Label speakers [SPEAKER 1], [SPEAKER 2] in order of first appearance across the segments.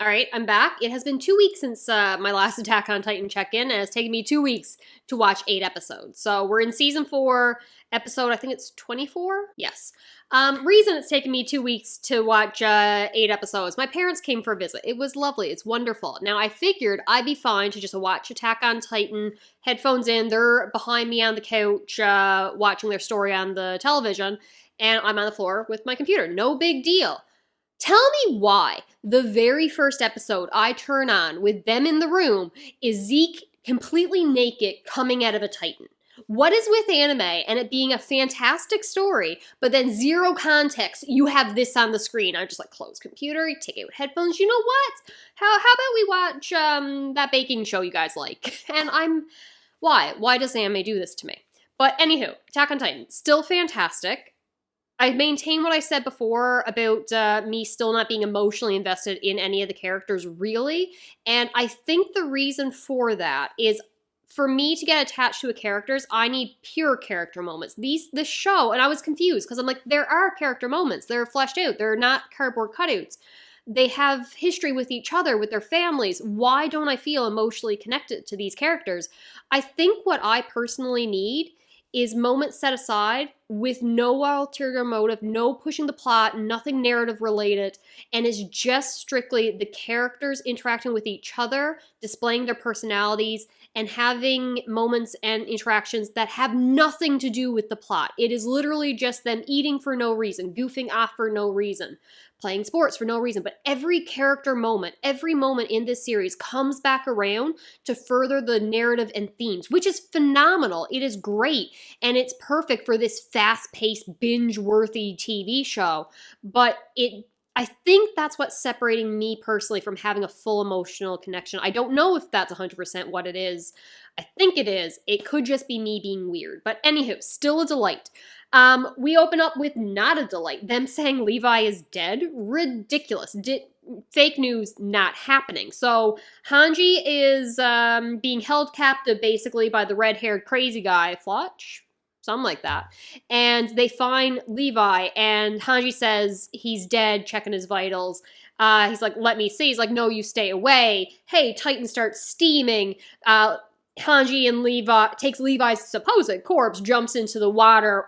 [SPEAKER 1] All right, I'm back. It has been 2 weeks since my last Attack on Titan check-in, and it's taken me 2 weeks to watch 8 episodes. So we're in season 4, episode, I think it's 24? Yes. Reason it's taken me 2 weeks to watch 8 episodes. My parents came for a visit. It was lovely. It's wonderful. Now, I figured I'd be fine to just watch Attack on Titan, headphones in, they're behind me on the couch watching their story on the television, and I'm on the floor with my computer. No big deal. Tell me why the very first episode I turn on with them in the room is Zeke completely naked coming out of a Titan. What is with anime and it being a fantastic story, but then zero context, you have this on the screen? I'm just like, close computer, you take out headphones. You know what? How about we watch that baking show you guys like? And why? Why does anime do this to me? But anywho, Attack on Titan, still fantastic. I maintain what I said before about me still not being emotionally invested in any of the characters, really. And I think the reason for that is for me to get attached to a characters, I need pure character moments. This show, and I was confused because I'm like, there are character moments. They're fleshed out. They're not cardboard cutouts. They have history with each other, with their families. Why don't I feel emotionally connected to these characters? I think what I personally need is moments set aside with no ulterior motive, no pushing the plot, nothing narrative related, and it's just strictly the characters interacting with each other, displaying their personalities, and having moments and interactions that have nothing to do with the plot. It is literally just them eating for no reason, goofing off for no reason, playing sports for no reason. But every character moment, every moment in this series comes back around to further the narrative and themes, which is phenomenal. It is great, and it's perfect for this fast-paced, binge-worthy TV show. But I think that's what's separating me personally from having a full emotional connection. I don't know if that's 100% what it is. I think it is. It could just be me being weird. But anywho, still a delight. We open up with not a delight. Them saying Levi is dead. Ridiculous. Fake news not happening. So Hanji is being held captive basically by the red-haired crazy guy, Flotch? Something like that. And they find Levi, and Hanji says he's dead, checking his vitals. He's like, let me see. He's like, no, you stay away. Hey, Titan starts steaming. Hanji and Levi takes Levi's supposed corpse, jumps into the water,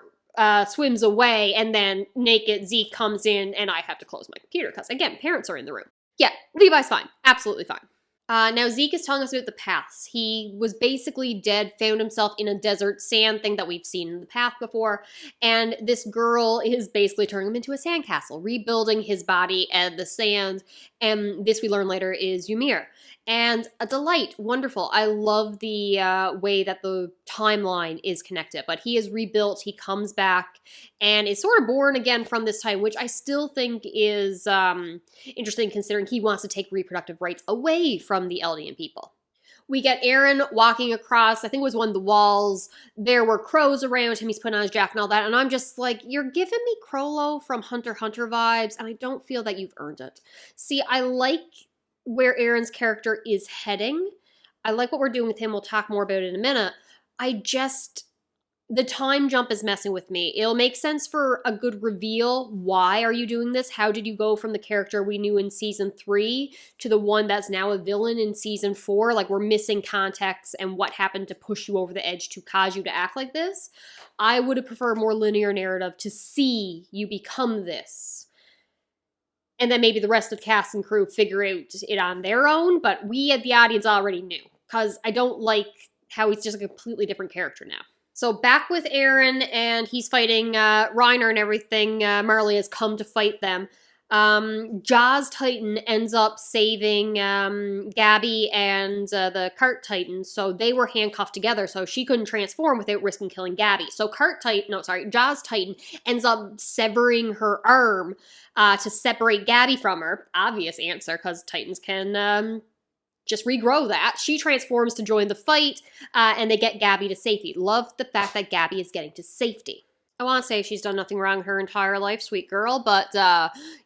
[SPEAKER 1] swims away, and then naked Zeke comes in, and I have to close my computer because, again, parents are in the room. Yeah, Levi's fine. Absolutely fine. Now Zeke is telling us about the paths. He was basically dead, found himself in a desert sand thing that we've seen in the path before, and this girl is basically turning him into a sandcastle, rebuilding his body and the sand, and this we learn later is Ymir. And a delight, wonderful. I love the way that the timeline is connected, but he is rebuilt, he comes back, and is sort of born again from this time, which I still think is interesting considering he wants to take reproductive rights away from the Eldian people. We get Eren walking across, I think it was one of the walls. There were crows around him, he's putting on his jacket and all that, and I'm just like, you're giving me Crollo from Hunter x Hunter vibes, and I don't feel that you've earned it. See, I like where Eren's character is heading. I like what we're doing with him. We'll talk more about it in a minute. The time jump is messing with me. It'll make sense for a good reveal. Why are you doing this? How did you go from the character we knew in season 3 to the one that's now a villain in season 4? Like, we're missing context and what happened to push you over the edge to cause you to act like this. I would have preferred more linear narrative to see you become this. And then maybe the rest of the cast and crew figure out it on their own, but we at the audience already knew, because I don't like how he's just a completely different character now. So back with Eren, and he's fighting Reiner and everything. Marley has come to fight them. Jaws Titan ends up saving Gabby and the Cart Titan, so they were handcuffed together, so she couldn't transform without risking killing Gabby. So Jaws Titan ends up severing her arm to separate Gabby from her. Obvious answer, because Titans can just regrow that. She transforms to join the fight, and they get Gabby to safety. Love the fact that Gabby is getting to safety. I want to say she's done nothing wrong her entire life, sweet girl, but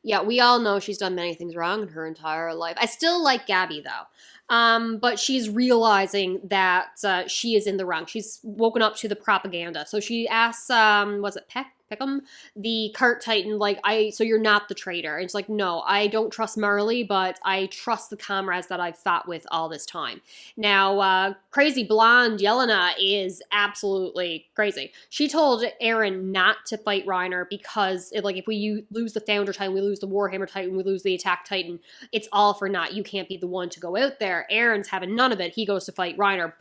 [SPEAKER 1] yeah, we all know she's done many things wrong in her entire life. I still like Gabby, though, but she's realizing that she is in the wrong. She's woken up to the propaganda. So she asks, was it Peck? Pickham, the cart titan, like, so you're not the traitor. And it's like, no, I don't trust Marley, but I trust the comrades that I've fought with all this time. Now, crazy blonde Yelena is absolutely crazy. She told Eren not to fight Reiner because, if we lose the Founder Titan, we lose the Warhammer Titan, we lose the Attack Titan, it's all for naught. You can't be the one to go out there. Eren's having none of it. He goes to fight Reiner,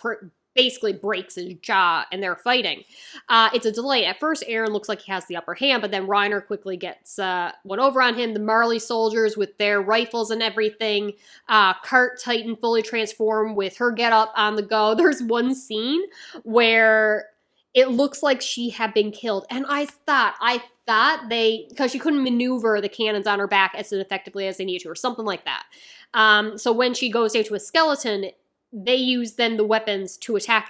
[SPEAKER 1] basically breaks his jaw, and they're fighting. It's a delay. At first, Eren looks like he has the upper hand, but then Reiner quickly gets one over on him. The Marley soldiers with their rifles and everything. Cart Titan fully transformed with her get up on the go. There's one scene where it looks like she had been killed, and I thought because she couldn't maneuver the cannons on her back as effectively as they need to, or something like that. So when she goes down to a skeleton, they use then the weapons to attack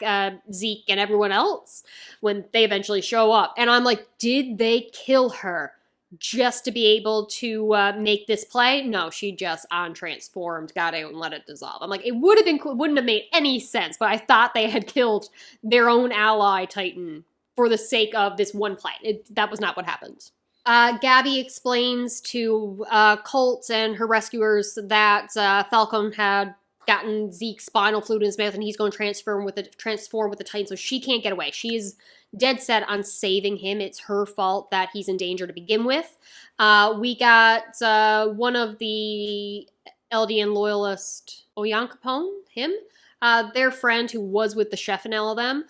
[SPEAKER 1] Zeke and everyone else when they eventually show up. And I'm like, did they kill her just to be able to make this play? No, she just untransformed, got out, and let it dissolve. I'm like, it wouldn't have made any sense, but I thought they had killed their own ally Titan for the sake of this one play. That was not what happened. Gabby explains to Colt and her rescuers that Falcon had gotten Zeke's spinal fluid in his mouth, and he's going to transform with the Titan, so she can't get away. She is dead set on saving him. It's her fault that he's in danger to begin with. We got one of the Eldian loyalist, Oyan Capone, their friend who was with the chef and all of them,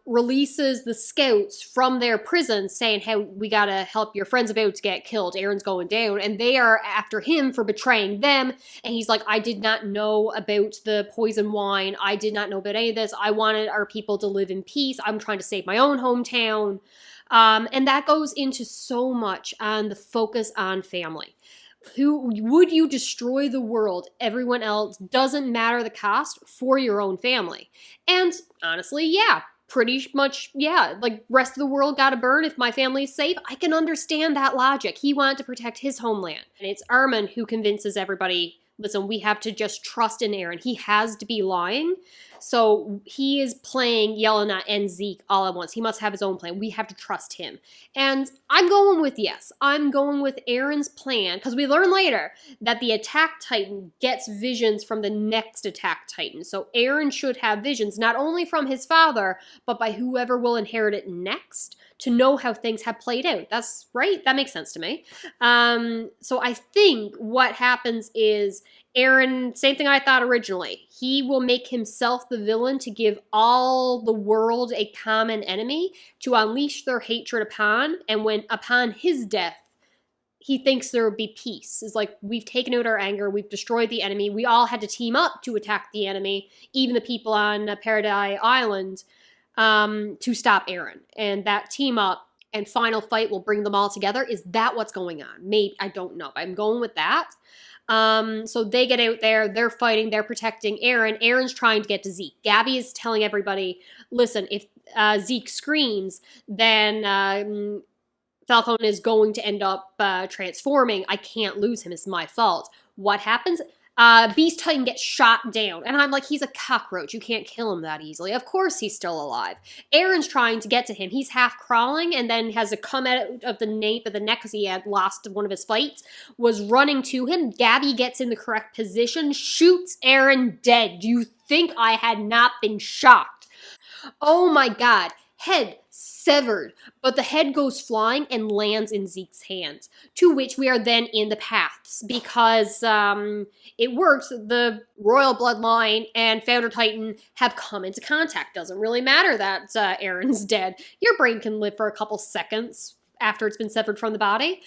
[SPEAKER 1] releases the scouts from their prison saying, hey, we gotta help your friend's about to get killed. Eren's going down. And they are after him for betraying them. And he's like, I did not know about the poison wine. I did not know about any of this. I wanted our people to live in peace. I'm trying to save my own hometown. And that goes into so much on the focus on family. Who would you destroy the world, everyone else, doesn't matter the cost, for your own family? And honestly, yeah, pretty much, yeah, like rest of the world gotta burn if my family's safe. I can understand that logic. He wanted to protect his homeland. And it's Armin who convinces everybody, listen, we have to just trust in Eren. He has to be lying. So he is playing Yelena and Zeke all at once. He must have his own plan. We have to trust him. And I'm going with yes. I'm going with Eren's plan, because we learn later that the Attack Titan gets visions from the next Attack Titan. So Eren should have visions not only from his father, but by whoever will inherit it next, to know how things have played out. That's right. That makes sense to me. So I think what happens is Eren, same thing I thought originally. He will make himself the villain to give all the world a common enemy to unleash their hatred upon. And when upon his death, he thinks there will be peace. It's like, we've taken out our anger. We've destroyed the enemy. We all had to team up to attack the enemy, even the people on Paradise Island, to stop Eren. And that team up and final fight will bring them all together. Is that what's going on? Maybe, I don't know. I'm going with that. So they get out there, they're fighting, they're protecting Eren. Eren's trying to get to Zeke. Gabby is telling everybody, listen, if Zeke screams, then Falcon is going to end up transforming. I can't lose him. It's my fault. What happens? Beast Titan gets shot down. And I'm like, he's a cockroach. You can't kill him that easily. Of course he's still alive. Eren's trying to get to him. He's half crawling and then has to come out of the nape of the neck because he had lost one of his fights. Was running to him. Gabby gets in the correct position. Shoots Eren dead. Do you think I had not been shocked? Oh my god. Head severed, but the head goes flying and lands in Zeke's hands, to which we are then in the paths, because it works. The royal bloodline and Founder Titan have come into contact. Doesn't really matter that Eren's dead. Your brain can live for a couple seconds after it's been severed from the body.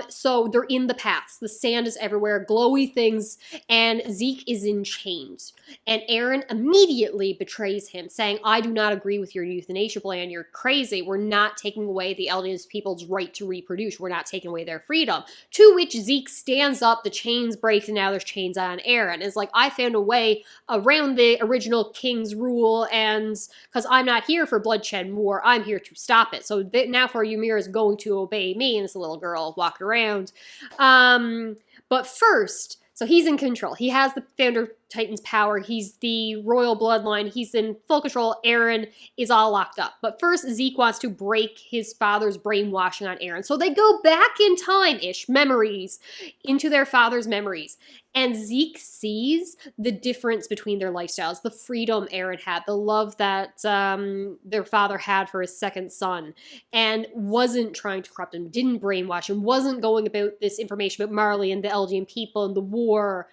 [SPEAKER 1] So they're in the paths. The sand is everywhere, glowy things, and Zeke is in chains. And Eren immediately betrays him, saying, I do not agree with your euthanasia plan. You're crazy. We're not taking away the Eldian people's right to reproduce. We're not taking away their freedom. To which Zeke stands up, the chains break, and now there's chains on Eren. It's like, I found a way around the original king's rule, and because I'm not here for bloodshed war, I'm here to stop it. So now for Ymir is going to obey me, and this little girl walked around. But first, So he's in control. He has the Founder Titan's power. He's the royal bloodline. He's in full control. Eren is all locked up. But first, Zeke wants to break his father's brainwashing on Eren. So they go back in time-ish, memories, into their father's memories. And Zeke sees the difference between their lifestyles, the freedom Eren had, the love that their father had for his second son, and wasn't trying to corrupt him, didn't brainwash him, wasn't going about this information about Marley and the Eldian people and the war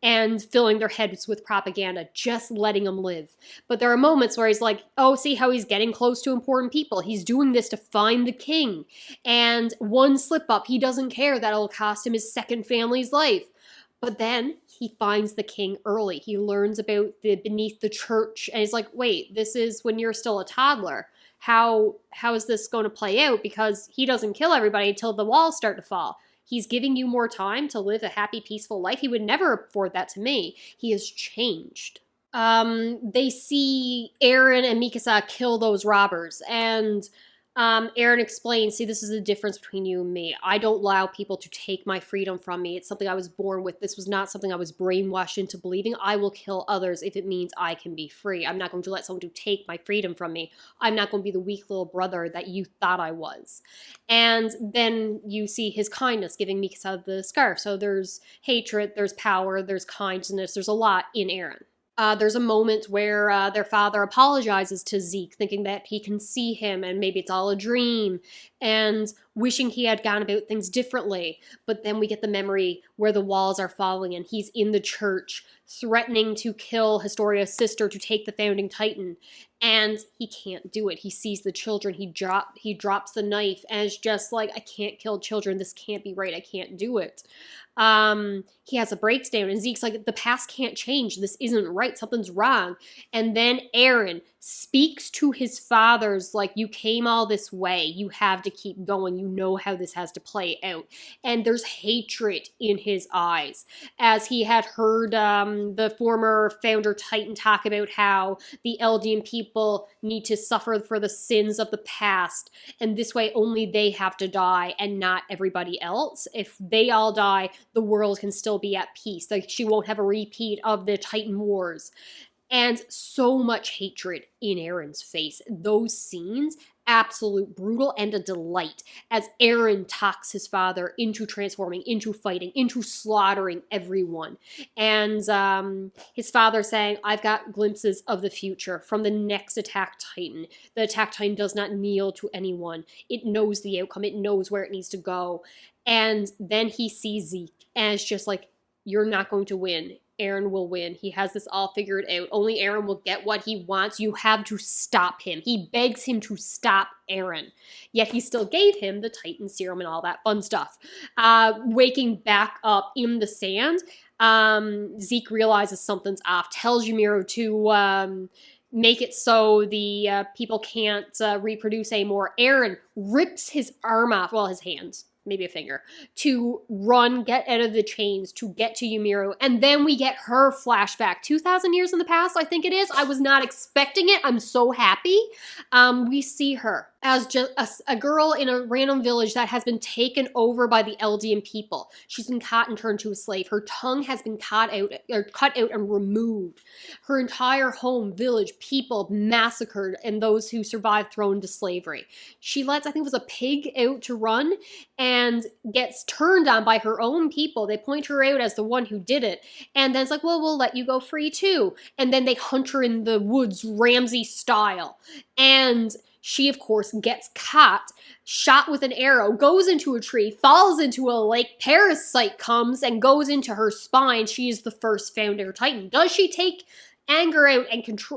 [SPEAKER 1] and filling their heads with propaganda, just letting them live. But there are moments where he's like, oh, see how he's getting close to important people. He's doing this to find the king. And one slip up, he doesn't care that it'll cost him his second family's life. But then he finds the king early. He learns about the beneath the church, and he's like, wait, this is when you're still a toddler. How is this going to play out? Because he doesn't kill everybody until the walls start to fall. He's giving you more time to live a happy, peaceful life. He would never afford that to me. He has changed. They see Eren and Mikasa kill those robbers, and Eren explains, see, this is the difference between you and me. I don't allow people to take my freedom from me. It's something I was born with. This was not something I was brainwashed into believing. I will kill others if it means I can be free. I'm not going to let someone to take my freedom from me. I'm not going to be the weak little brother that you thought I was. And then you see his kindness, giving Mikasa the scarf. So there's hatred, there's power, there's kindness, there's a lot in Eren. There's a moment where their father apologizes to Zeke, thinking that he can see him and maybe it's all a dream, and wishing he had gone about things differently. But then we get the memory where the walls are falling and he's in the church threatening to kill Historia's sister to take the Founding Titan. And he can't do it. He sees the children. He drops the knife and is just like, I can't kill children. This can't be right. I can't do it. He has a breakdown and Zeke's like, the past can't change. This isn't right. Something's wrong. And then Eren speaks to his father's like, you came all this way. You have to keep going. You know how this has to play out. And there's hatred in his eyes as he had heard the former Founder Titan talk about how the Eldian people need to suffer for the sins of the past. And this way only they have to die and not everybody else. If they all die, the world can still be at peace. Like she won't have a repeat of the Titan Wars. And so much hatred in Eren's face. Those scenes, absolute brutal and a delight as Eren talks his father into transforming, into fighting, into slaughtering everyone. And his father saying, I've got glimpses of the future from the next Attack Titan. The Attack Titan does not kneel to anyone. It knows the outcome. It knows where it needs to go. And then he sees Zeke and it's just like, you're not going to win. Eren will win. He has this all figured out. Only Eren will get what he wants. You have to stop him. He begs him to stop Eren. Yet he still gave him the Titan serum and all that fun stuff. Waking back up in the sand, Zeke realizes something's off, tells Ymir to make it so the people can't reproduce anymore. Eren rips his arm off, well, his hands, maybe a finger, to run, get out of the chains, to get to Ymir. And then we get her flashback. 2,000 years in the past, I think it is. I was not expecting it. I'm so happy. We see her as just a girl in a random village that has been taken over by the Eldian people. She's been caught and turned to a slave. Her tongue has been cut out and removed. Her entire home, village, people massacred, and those who survived thrown into slavery. She lets, I think it was a pig, out to run and gets turned on by her own people. They point her out as the one who did it. And then it's like, well, we'll let you go free too. And then they hunt her in the woods, Ramsay style. And she, of course, gets caught, shot with an arrow, goes into a tree, falls into a lake, parasite comes and goes into her spine. She is the first Founder Titan. Does she take anger out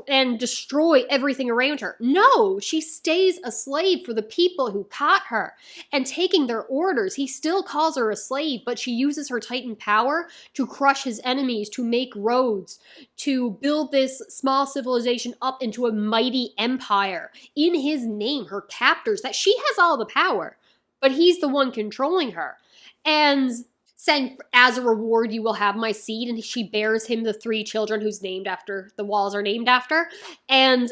[SPEAKER 1] and destroy everything around her? No, she stays a slave for the people who caught her and taking their orders. He still calls her a slave, but she uses her Titan power to crush his enemies, to make roads, to build this small civilization up into a mighty empire in his name, her captors, that she has all the power, but he's the one controlling her. And saying, as a reward, you will have my seed. And she bears him the 3 children whose the walls are named after. And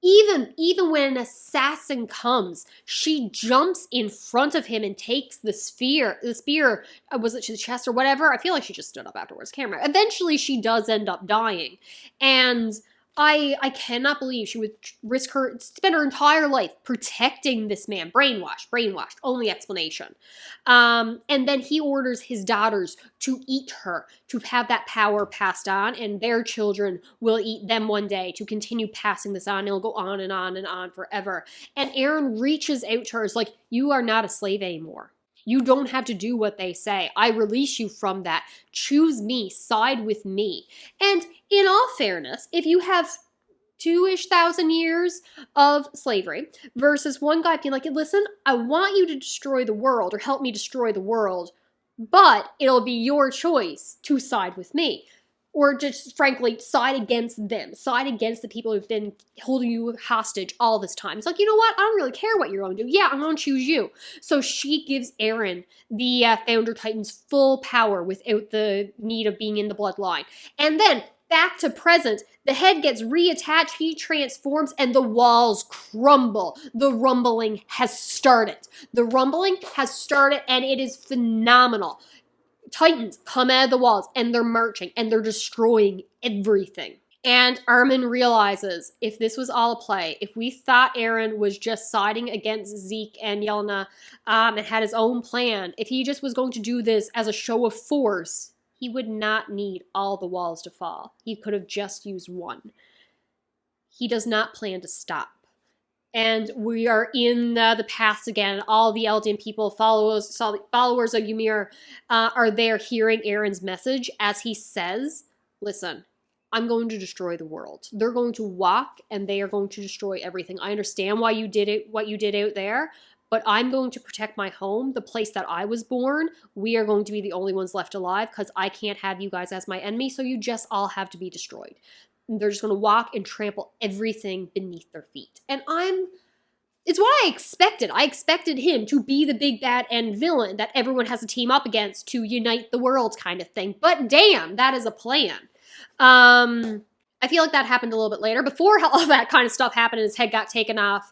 [SPEAKER 1] Even when an assassin comes, she jumps in front of him and takes the spear, was it to the chest or whatever? I feel like she just stood up afterwards. Can't remember. Eventually, she does end up dying. And I cannot believe she would spend her entire life protecting this man. Brainwashed, only explanation. And then he orders his daughters to eat her, to have that power passed on, and their children will eat them one day to continue passing this on. It'll go on and on and on forever. And Eren reaches out to her, is like, you are not a slave anymore. You don't have to do what they say. I release you from that. Choose me. Side with me. And in all fairness, if you have 2,000 years of slavery versus one guy being like, listen, I want you to destroy the world or help me destroy the world, but it'll be your choice to side with me. Or just, frankly, side against them. Side against the people who've been holding you hostage all this time. It's like, you know what? I don't really care what you're going to do. Yeah, I'm going to choose you. So she gives Eren, the Founder Titan's full power without the need of being in the bloodline. And then, back to present, the head gets reattached, he transforms, and the walls crumble. The rumbling has started. The rumbling has started, and it is phenomenal. Titans come out of the walls, and they're marching, and they're destroying everything. And Armin realizes, if this was all a play, if we thought Eren was just siding against Zeke and Yelena and had his own plan, if he just was going to do this as a show of force, he would not need all the walls to fall. He could have just used one. He does not plan to stop. And we are in the past again. All the Eldian people, followers of Ymir, are there hearing Eren's message as he says, listen, I'm going to destroy the world. They're going to walk and they are going to destroy everything. I understand why you did it, what you did out there, but I'm going to protect my home, the place that I was born. We are going to be the only ones left alive because I can't have you guys as my enemy, so you just all have to be destroyed. They're just going to walk and trample everything beneath their feet. And it's what I expected. I expected him to be the big bad end villain that everyone has to team up against to unite the world kind of thing. But damn, that is a plan. I feel like that happened a little bit later. Before all that kind of stuff happened and his head got taken off,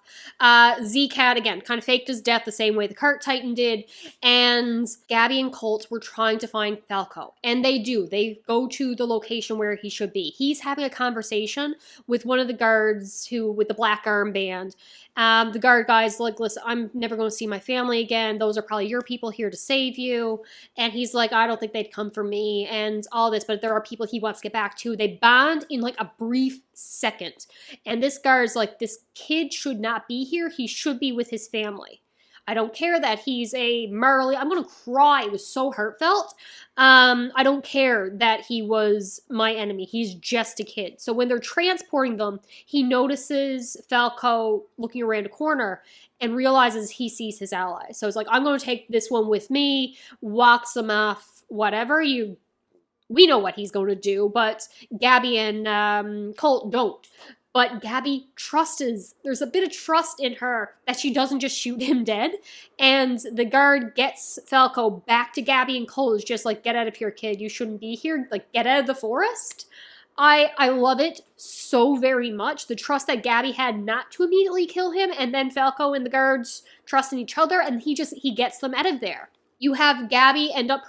[SPEAKER 1] Zeke had, again, kind of faked his death the same way the Cart Titan did, and Gabby and Colt were trying to find Falco. And they do. They go to the location where he should be. He's having a conversation with one of the guards with the black armband. The guard guy's like, listen, I'm never going to see my family again. Those are probably your people here to save you. And he's like, I don't think they'd come for me and all this, but there are people he wants to get back to. They bond in like a brief second. And this guard's like, this kid should not be here. He should be with his family. I don't care that he's a marley. I'm going to cry. It was so heartfelt. I don't care that he was my enemy. He's just a kid. So when they're transporting them, he notices Falco looking around a corner and realizes he sees his ally. So it's like, I'm going to take this one with me, walks him off, whatever. We know what he's going to do, but Gabby and Colt don't. But Gabby there's a bit of trust in her that she doesn't just shoot him dead. And the guard gets Falco back to Gabby and Colt. Is just like, get out of here, kid. You shouldn't be here. Like, get out of the forest. I love it so very much. The trust that Gabby had not to immediately kill him. And then Falco and the guards trust in each other. And he gets them out of there. You have Gabby end up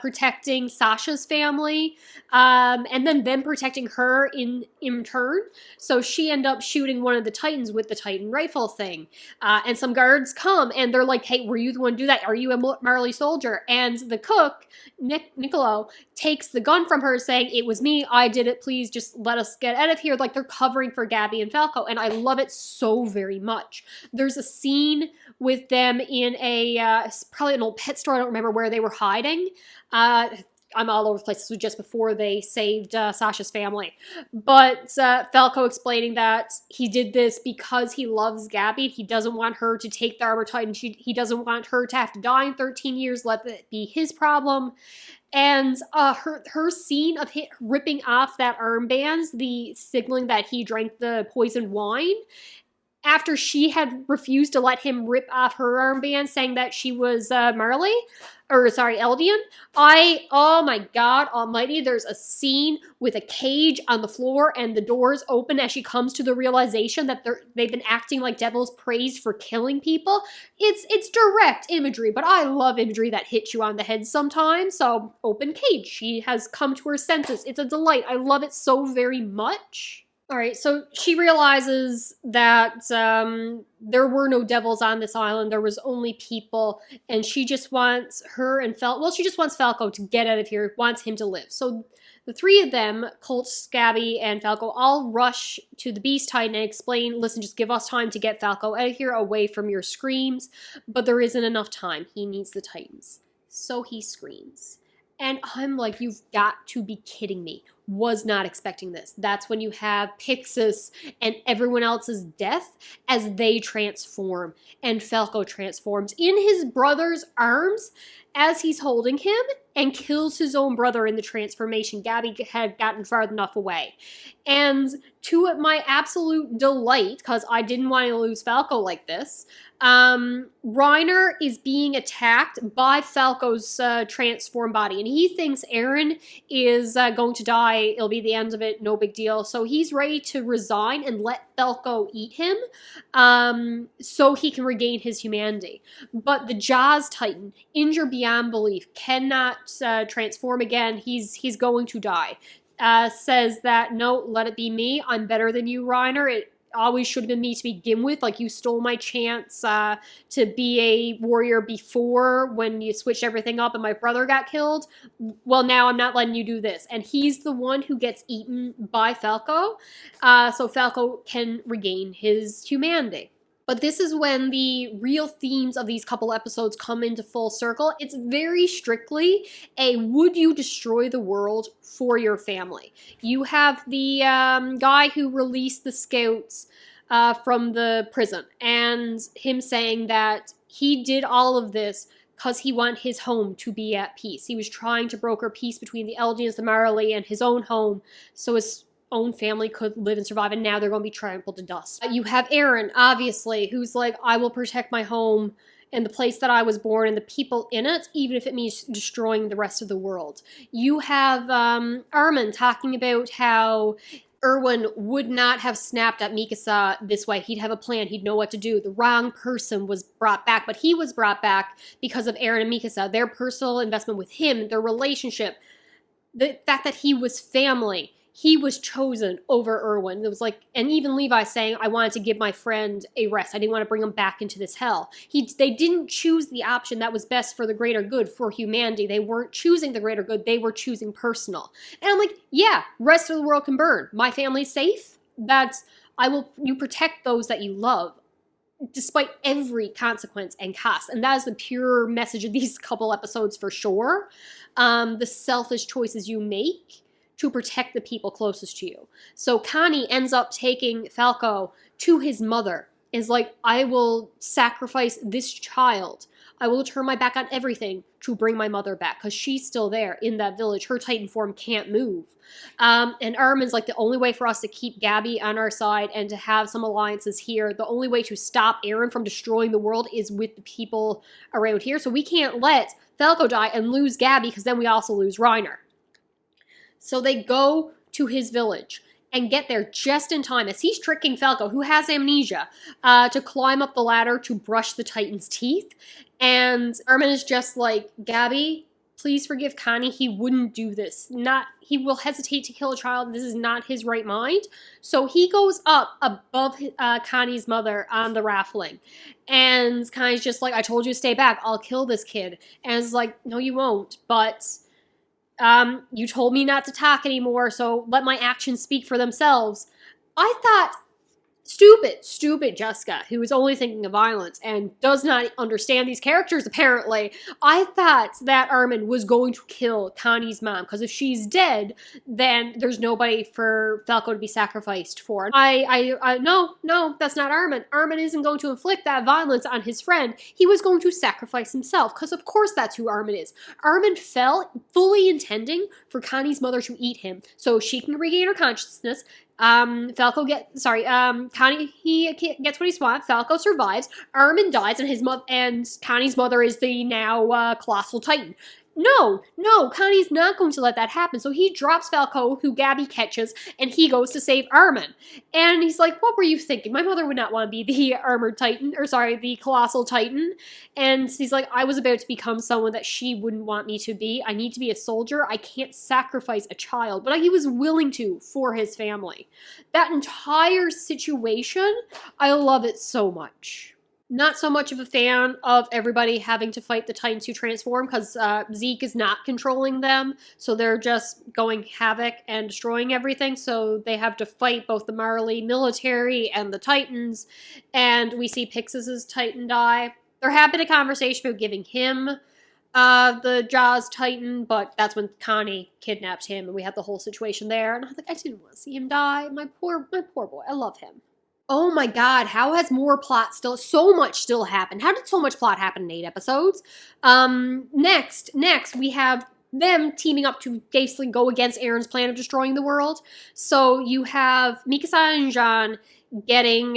[SPEAKER 1] protecting Sasha's family, and then them protecting her in turn. So she end up shooting one of the Titans with the Titan rifle thing. And some guards come, and they're like, hey, were you the one to do that? Are you a Marley soldier? And the cook, Niccolo, takes the gun from her saying, it was me, I did it, please just let us get out of here. Like, they're covering for Gabby and Falco, and I love it so very much. There's a scene with them in probably an old pet store. I don't remember where they were hiding. I'm all over the place. This was just before they saved Sasha's family. But Falco explaining that he did this because he loves Gabby. He doesn't want her to take the Armor Titan. He doesn't want her to have to die in 13 years. Let it be his problem. And her scene of ripping off that armband, the signaling that he drank the poisoned wine, after she had refused to let him rip off her armband, saying that she was Marley, or sorry, Eldian. Oh my God almighty, there's a scene with a cage on the floor and the doors open as she comes to the realization that they've been acting like devils praised for killing people. It's direct imagery, but I love imagery that hits you on the head sometimes. So open cage, she has come to her senses. It's a delight. I love it so very much. All right, so she realizes that there were no devils on this island. There was only people, and she just wants she just wants Falco to get out of here, wants him to live. So the three of them, Colt, Gabby, and Falco, all rush to the Beast Titan and explain, listen, just give us time to get Falco out of here, away from your screams. But there isn't enough time. He needs the Titans. So he screams. And I'm like, you've got to be kidding me. Was not expecting this. That's when you have Pixis and everyone else's death as they transform. And Falco transforms in his brother's arms as he's holding him and kills his own brother in the transformation. Gabby had gotten far enough away. And to my absolute delight, because I didn't want to lose Falco like this, Reiner is being attacked by Falco's transformed body, and he thinks Eren is going to die. It'll be the end of it, no big deal. So he's ready to resign and let Falco eat him so he can regain his humanity. But the Jaws Titan, injured beyond belief, cannot transform again. He's going to die. Says that, no, let it be me. I'm better than you, Reiner. It always should have been me to begin with. Like, you stole my chance to be a warrior before when you switched everything up and my brother got killed. Well, now I'm not letting you do this. And he's the one who gets eaten by Falco, so Falco can regain his humanity. But this is when the real themes of these couple episodes come into full circle. It's very strictly a would you destroy the world for your family. You have the guy who released the scouts from the prison, and him saying that he did all of this because he wanted his home to be at peace. He was trying to broker peace between the Eldians, the Marley, and his own home, so his own family could live and survive, and now they're going to be trampled to dust. You have Eren, obviously, who's like, I will protect my home and the place that I was born and the people in it, even if it means destroying the rest of the world. You have Armin talking about how Erwin would not have snapped at Mikasa this way. He'd have a plan. He'd know what to do. The wrong person was brought back, but he was brought back because of Eren and Mikasa, their personal investment with him, their relationship, the fact that he was family. He was chosen over Erwin. It was like, and even Levi saying, I wanted to give my friend a rest. I didn't want to bring him back into this hell. They didn't choose the option that was best for the greater good, for humanity. They weren't choosing the greater good. They were choosing personal. And I'm like, yeah, rest of the world can burn. My family's safe. You protect those that you love, despite every consequence and cost. And that is the pure message of these couple episodes for sure. The selfish choices you make to protect the people closest to you. So Connie ends up taking Falco to his mother. Is like, I will sacrifice this child. I will turn my back on everything to bring my mother back, because she's still there in that village. Her Titan form can't move. And Armin's like, the only way for us to keep Gabby on our side and to have some alliances here, the only way to stop Eren from destroying the world is with the people around here. So we can't let Falco die and lose Gabby, because then we also lose Reiner. So they go to his village and get there just in time as he's tricking Falco, who has amnesia, to climb up the ladder to brush the Titan's teeth. And Armin is just like, Gabby, please forgive Connie. He wouldn't do this. He will hesitate to kill a child. This is not his right mind. So he goes up above Connie's mother on the raffling. And Connie's just like, I told you to stay back. I'll kill this kid. And it's like, no, you won't. But you told me not to talk anymore, so let my actions speak for themselves. I thought, stupid Jessica, who is only thinking of violence and does not understand these characters, apparently. I thought that Armin was going to kill Connie's mom, because if she's dead, then there's nobody for Falco to be sacrificed for. No, that's not Armin. Armin isn't going to inflict that violence on his friend. He was going to sacrifice himself, because of course that's who Armin is. Armin fell fully intending for Connie's mother to eat him, so she can regain her consciousness, Connie, he gets what he wants. Falco survives. Armin dies, and and Connie's mother is the now colossal titan. No, Connie's not going to let that happen. So he drops Falco, who Gabby catches, and he goes to save Armin. And he's like, what were you thinking? My mother would not want to be the the colossal titan. And he's like, I was about to become someone that she wouldn't want me to be. I need to be a soldier. I can't sacrifice a child. But he was willing to for his family. That entire situation, I love it so much. Not so much of a fan of everybody having to fight the Titans who transform, because Zeke is not controlling them, so they're just going havoc and destroying everything, so they have to fight both the Marley military and the Titans, and we see Pixis's Titan die. They're having a conversation about giving him the Jaws Titan, but that's when Connie kidnapped him, and we had the whole situation there, and I was like, I didn't want to see him die. My poor boy. I love him. Oh my god, how has so much still happened? How did so much plot happen in 8 episodes? Next, we have them teaming up to basically go against Eren's plan of destroying the world. So you have Mikasa and Jean getting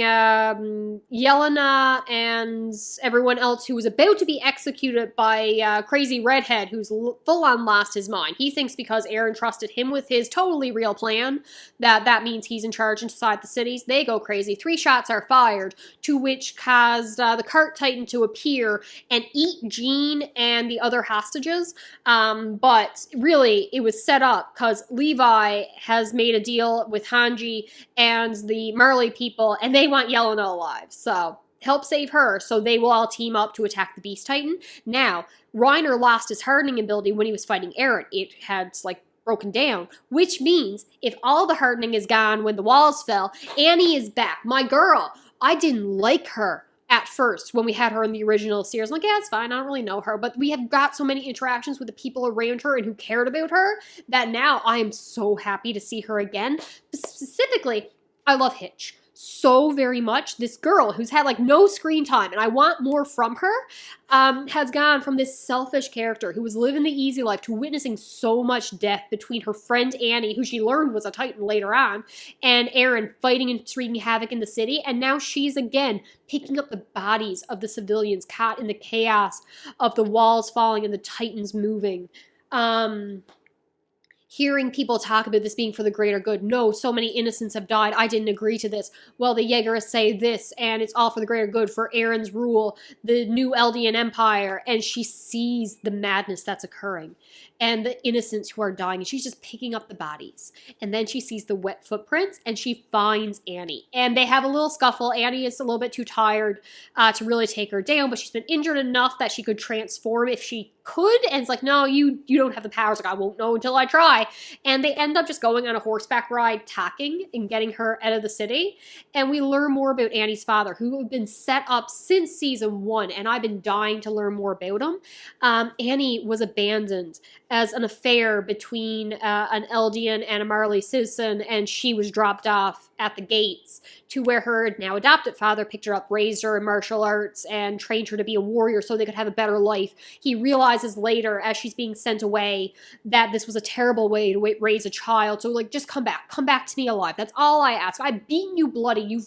[SPEAKER 1] Yelena and everyone else who was about to be executed by crazy redhead who's full-on lost his mind. He thinks because Eren trusted him with his totally real plan that means he's in charge inside the cities. They go crazy. 3 shots are fired, to which caused the cart titan to appear and eat Jean and the other hostages. But really, it was set up because Levi has made a deal with Hanji and the Marley people, and they want Yelena alive, so help save her, so they will all team up to attack the Beast Titan. Now, Reiner lost his hardening ability when he was fighting Eren. It had, broken down, which means if all the hardening is gone when the walls fell, Annie is back. My girl, I didn't like her at first when we had her in the original series. I'm like, yeah, it's fine, I don't really know her, but we have got so many interactions with the people around her and who cared about her that now I am so happy to see her again. Specifically, I love Hitch so very much. This girl who's had no screen time, and I want more from her, has gone from this selfish character who was living the easy life to witnessing so much death between her friend Annie, who she learned was a Titan later on, and Eren fighting and wreaking havoc in the city, and now she's again picking up the bodies of the civilians caught in the chaos of the walls falling and the Titans moving. Hearing people talk about this being for the greater good. No, so many innocents have died. I didn't agree to this. Well, the Jaegerists say this, and it's all for the greater good, for Eren's rule, the new Eldian Empire, and she sees the madness that's occurring and the innocents who are dying, and she's just picking up the bodies. And then she sees the wet footprints, and she finds Annie. And they have a little scuffle. Annie is a little bit too tired to really take her down, but she's been injured enough that she could transform if she could, and it's like, no, you don't have the powers. I won't know until I try. And they end up just going on a horseback ride, talking and getting her out of the city. And we learn more about Annie's father, who had been set up since season 1, and I've been dying to learn more about him. Annie was abandoned as an affair between an Eldian and a Marley citizen, and she was dropped off at the gates to where her now adopted father picked her up, raised her in martial arts, and trained her to be a warrior so they could have a better life. He realizes later, as she's being sent away, that this was a terrible way to raise a child. So, just come back to me alive. That's all I ask. I've beaten you bloody.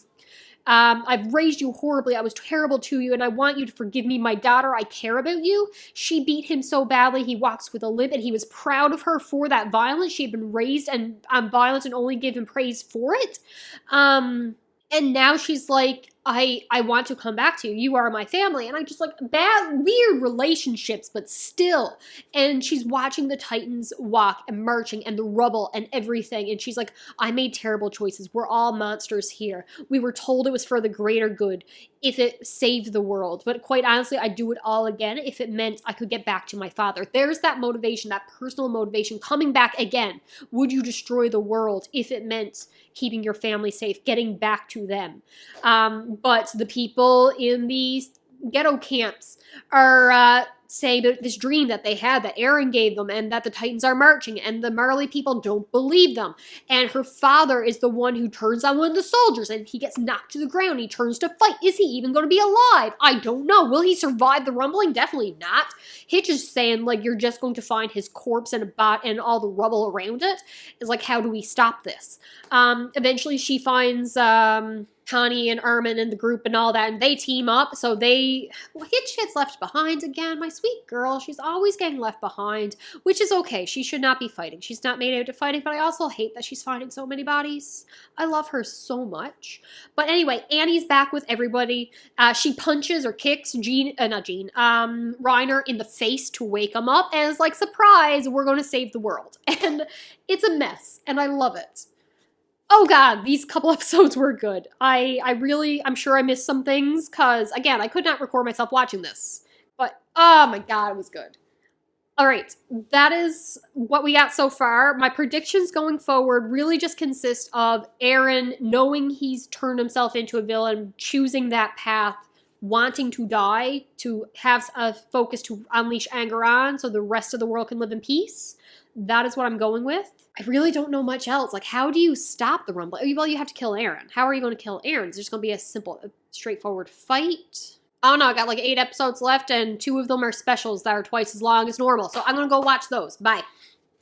[SPEAKER 1] I've raised you horribly. I was terrible to you, and I want you to forgive me. My daughter, I care about you. She beat him so badly, he walks with a limp, and he was proud of her for that violence. She had been raised on violence and only give him praise for it. And now she's like, I want to come back to you. You are my family. And I just bad, weird relationships, but still. And she's watching the Titans walk and marching and the rubble and everything. And she's like, I made terrible choices. We're all monsters here. We were told it was for the greater good if it saved the world. But quite honestly, I'd do it all again if it meant I could get back to my father. There's that motivation, that personal motivation coming back again. Would you destroy the world if it meant keeping your family safe, getting back to them? But the people in these ghetto camps are say about this dream that they had that Eren gave them and that the Titans are marching and the Marley people don't believe them. And her father is the one who turns on one of the soldiers and he gets knocked to the ground. He turns to fight. Is he even going to be alive? I don't know. Will he survive the rumbling? Definitely not. Hitch is saying, like, you're just going to find his corpse and and all the rubble around it. It's like, how do we stop this? Eventually she finds Connie and Ermin and the group and all that, and they team up. So Hitch gets left behind again. My sweet girl, she's always getting left behind, which is okay. She should not be fighting. She's not made out to fighting, but I also hate that she's finding so many bodies. I love her so much. But anyway, Annie's back with everybody. She punches or kicks Reiner in the face to wake him up, and it's like, surprise, we're going to save the world. And it's a mess, and I love it. Oh god, these couple episodes were good. I'm sure I missed some things, because, again, I could not record myself watching this. But, oh my god, it was good. Alright, that is what we got so far. My predictions going forward really just consist of Eren knowing he's turned himself into a villain, choosing that path, wanting to die, to have a focus to unleash anger on so the rest of the world can live in peace. That is what I'm going with. I really don't know much else. Like, how do you stop the rumble? Well, you have to kill Eren. How are you going to kill Eren? Is it just going to be a simple, straightforward fight? I don't know. I got like 8 episodes left, and 2 of them are specials that are twice as long as normal. So I'm going to go watch those. Bye.